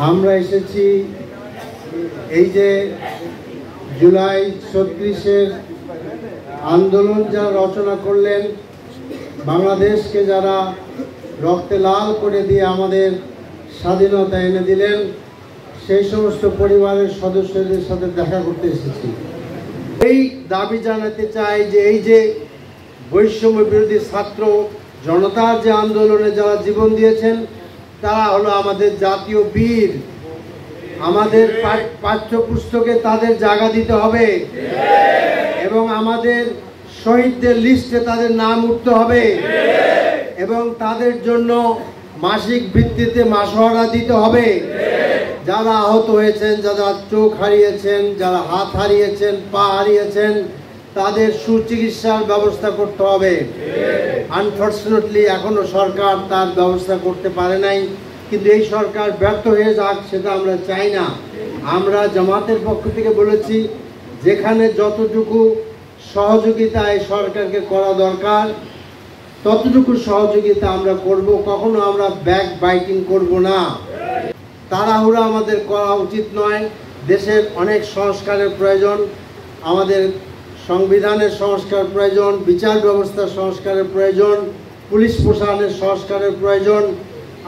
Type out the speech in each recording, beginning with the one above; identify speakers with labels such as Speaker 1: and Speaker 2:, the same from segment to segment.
Speaker 1: আমরা এসেছি এই যে জুলাই 36-এর আন্দোলন যারা রচনা করলেন, বাংলাদেশকে যারা রক্তে লাল করে দিয়ে আমাদের স্বাধীনতা এনে দিলেন, সেই সমস্ত পরিবারের সদস্যদের সাথে দেখা করতে এসেছি। এই দাবি জানাতে চাই যে এই যে বৈষম্য বিরোধী ছাত্র জনতার যে আন্দোলনে যারা জীবন দিয়েছেন তারা হলো আমাদের জাতীয় বীর। আমাদের পাঠ্যপুস্তকে তাদের জায়গা দিতে হবে এবং আমাদের শহীদদের লিস্টে তাদের নাম উঠতে হবে এবং তাদের জন্য মাসিক ভিত্তিতে মাসোহারা দিতে হবে। যারা আহত হয়েছেন, যারা চোখ হারিয়েছেন, যারা হাত হারিয়েছেন, পা হারিয়েছেন, তাদের সুচিকিৎসার ব্যবস্থা করতে হবে। আনফর্চুনেটলি এখনো সরকার তার ব্যবস্থা করতে পারে নাই, কিন্তু এই সরকার ব্যর্থ হয়ে যাক সেটা আমরা চাই না। আমরা জামাতের পক্ষ থেকে বলেছি যেখানে যতটুকু সহযোগিতা এই সরকারকে করা দরকার ততটুকু সহযোগিতা আমরা করব, কখনো আমরা ব্যাক বাইটিং করব না। তাড়াহুড়া আমাদের করা উচিত নয়। দেশের অনেক সংস্কারের প্রয়োজন, আমাদের সংবিধানের সংস্কার প্রয়োজন, বিচার ব্যবস্থার সংস্কারের প্রয়োজন, পুলিশ প্রশাসনের সংস্কারের প্রয়োজন,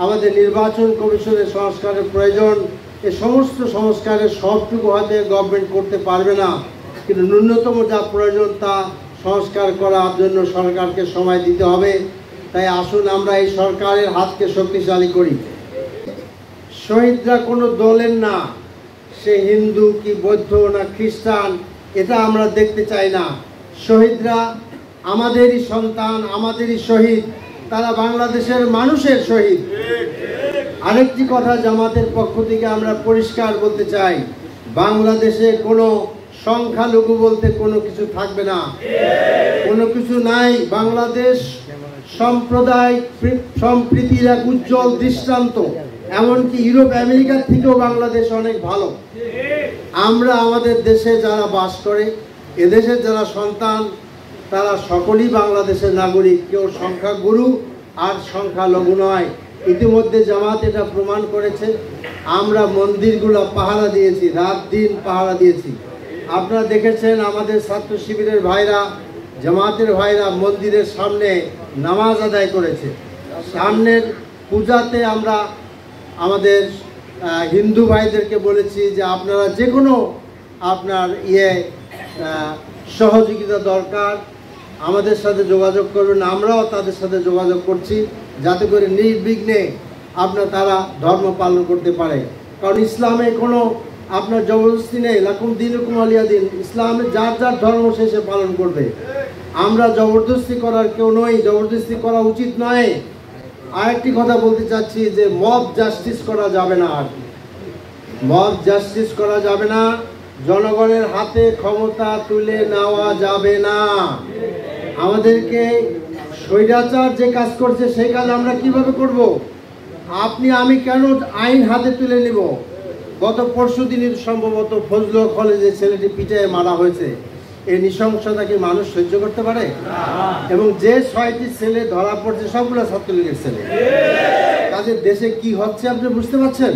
Speaker 1: আমাদের নির্বাচন কমিশনের সংস্কারের প্রয়োজন। এই সমস্ত সংস্কারের সবটুকু হয়তো গভর্নমেন্ট করতে পারবে না, কিন্তু ন্যূনতম যা প্রয়োজন তা সংস্কার করার জন্য সরকারকে সময় দিতে হবে। তাই আসুন আমরা এই সরকারের হাতকে শক্তিশালী করি। শহীদরা কোনো দলের না, সে হিন্দু কি বৌদ্ধ না খ্রিস্টান, এটা আমরা দেখতে চাই না। শহীদরা আমাদেরই সন্তান, আমাদেরই শহীদ, তারা বাংলাদেশের মানুষের শহীদ। আরেকটি কথা জামাতের পক্ষ থেকে আমরা পরিষ্কার বলতে চাই, বাংলাদেশে কোনো সংখ্যালঘু বলতে কোনো কিছু থাকবে না, কোনো কিছু নাই। বাংলাদেশ সম্প্রদায় সম্প্রীতির এক উজ্জ্বল দৃষ্টান্ত, এমনকি ইউরোপ আমেরিকার থেকেও বাংলাদেশ অনেক ভালো। আমরা আমাদের দেশে যারা বাস করে, এদেশের যারা সন্তান, তারা সকলেই বাংলাদেশের নাগরিক, কেউ সংখ্যাগুরু আর সংখ্যালঘু নয়। ইতিমধ্যে জামাত এটা প্রমাণ করেছে। আমরা মন্দিরগুলো পাহারা দিয়েছি, রাত দিন পাহারা দিয়েছি। আপনারা দেখেছেন আমাদের ছাত্র শিবিরের ভাইরা, জামাতের ভাইরা মন্দিরের সামনে নামাজ আদায় করেছে। সামনের পূজাতে আমরা আমাদের হিন্দু ভাইদেরকে বলেছি যে আপনারা যে কোনো আপনার সহযোগিতা দরকার আমাদের সাথে যোগাযোগ করবেন। আমরাও তাদের সাথে যোগাযোগ করছি যাতে করে নির্বিঘ্নে তারা ধর্ম পালন করতে পারে। কারণ ইসলামে কোনো আপনার জবরদস্তি নেই, লাকুম দীনুকুম ওয়ালিয়া দিন। ইসলামে যার যার ধর্ম সে পালন করবে। আমরা জবরদস্তি করার কেউ নই, জবরদস্তি করা উচিত নয়। আরেকটি কথা বলতে চাচ্ছি যে মব জাস্টিস করা যাবে না, আর মব জাস্টিস করা যাবে না। জনগণের হাতে ক্ষমতা তুলে নেওয়া যাবে না। আমাদেরকে স্বৈরাচার যে কাজ করছে সেই কাজ আমরা কিভাবে করব? আপনি আমি কেন আইন হাতে তুলে নিব? গত পরশুদিন সম্ভবত ফজলুল কলেজে ছেলেটি পিটায় মারা হয়েছে। এই নৃশংসতা কি মানুষ সহ্য করতে পারে? এবং যে 6টি ছেলে ধরা পড়ছে সবগুলো ছাত্রলীগের ছেলে। কাজে দেশে কি হচ্ছে আপনি বুঝতে পারছেন?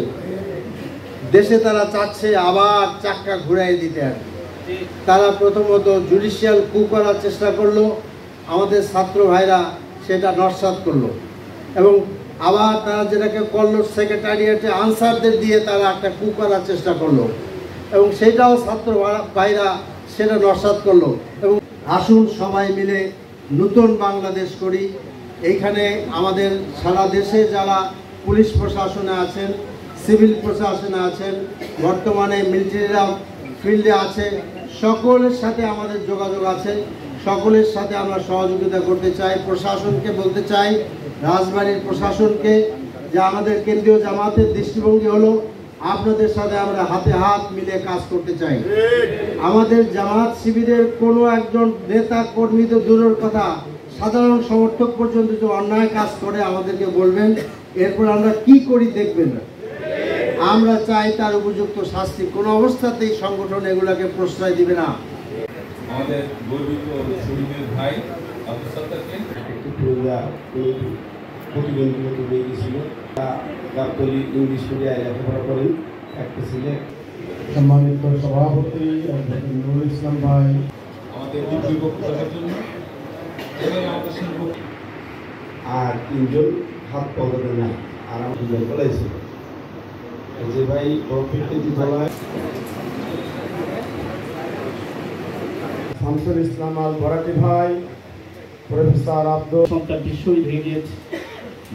Speaker 1: দেশে তারা চাচ্ছে আবার চাক্কা ঘুরাই দিতে। তারা প্রথমত জুডিশিয়াল কু করার চেষ্টা করলো, আমাদের ছাত্র ভাইরা সেটা নস্যাৎ করলো, এবং আবার তারা যেটাকে করলো সেক্রেটারিয়েটে আনসারদের দিয়ে তারা একটা কু করার চেষ্টা করলো, এবং সেটাও ছাত্র ভাইরা সেটা নস্যাৎ করলো। এবং আসুন সবাই মিলে নতুন বাংলাদেশ করি। এইখানে আমাদের সারা দেশে যারা পুলিশ প্রশাসনে আছেন, সিভিল প্রশাসনে আছেন, বর্তমানে মিলিটারিরা ফিল্ডে আছে, সকলের সাথে আমাদের যোগাযোগ আছে। সকলের সাথে আমরা সহযোগিতা করতে চাই। প্রশাসনকে বলতে চাই, রাজবাড়ির প্রশাসনকে, যে আমাদের কেন্দ্রীয় জামাতের দৃষ্টিভঙ্গি হলো আপনাদের সাথে আমরা হাতে হাত মিলে কাজ করতে চাই। আমাদের জামাত শিবিরের কোনো একজন নেতা কর্মী তো দূরের কথা, সাধারণ সমর্থক পর্যন্ত যে অন্যায় কাজ করে আমাদেরকে বলবেন, এরপর আমরা কি করি দেখবেন। আমরা চাই তার উপযুক্ত শাস্তি। কোনো অবস্থাতেই সংগঠন এগুলাকে প্রশ্রয় দিবে না।
Speaker 2: আমাদের গর্বিত শহীদের ভাই আব্দুল সাত্তারকে প্রতিবন্ধী হয়ে গেছিল। গাবতলী ইংলিশ মিডিয়ায় লেখাপড়া করেন। একটা ছেলে।
Speaker 1: সম্মানিত সভাপতি নুরুল ইসলাম ভাই,
Speaker 2: আমাদের দ্বিতীয় বক্তব্যের জন্য এবং আমাদের আর 3 জন হাত পদে নাই, আর আমাদের বলেছিল যে ভাই প্রফিটে বলায়
Speaker 1: শামসুল ইসলাম আল বরাকি ভাই, প্রফেসর আব্দুল
Speaker 3: সন্তান শহীদ হয়ে গিয়েছে,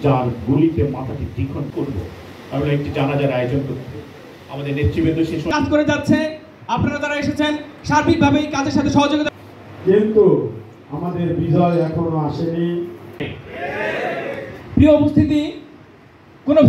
Speaker 3: যার গুলিতে মাথাটি দ্বিখণ্ড করব। আমরা একটি জানাজার আয়োজন করব। আমাদের নেতৃবৃন্দ শেষ
Speaker 4: কাজ করে যাচ্ছে। আপনারা যারা এসেছেন সার্বিকভাবে এই কাজের সাথে সহযোগিতা,
Speaker 1: কিন্তু আমাদের বিজয় এখনো আসেনি।
Speaker 4: প্রিয় উপস্থিতি, কোনো